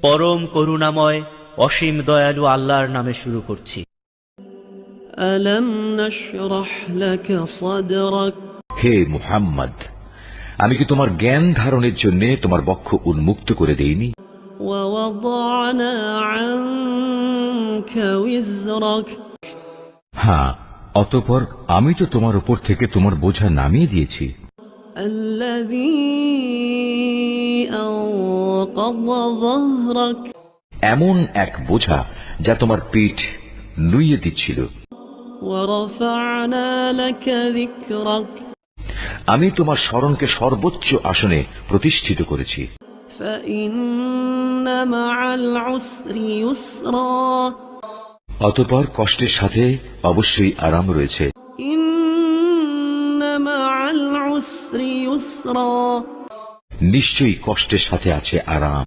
পরম করুণাময় অসীম দয়ালু আল্লাহর নামে শুরু করছি। ألم نشرح لك صدرك হে মুহাম্মদ, আমি কি তোমার জ্ঞান ধারণের জন্য তোমার বক্ষ উন্মুক্ত করে দেইনি? ووضعنا عنك وزرك হ্যাঁ, অতঃপর আমি তো তোমার উপর থেকে তোমার বোঝা নামিয়ে দিয়েছি। الذي أنقض ظهرك এমন এক বোঝা যা তোমার পিঠ নুইয়ে দিচ্ছিল। ورفعنا لك ذكرك আমি তোমার স্মরণকে সর্বোচ্চ আসনে প্রতিষ্ঠিত করেছি। فإن مع العسر يسرا অতঃপর কষ্টের সাথে অবশ্যই আরাম রয়েছে। إن مع العسر يسرا নিশ্চয়ই কষ্টের সাথে আছে আরাম।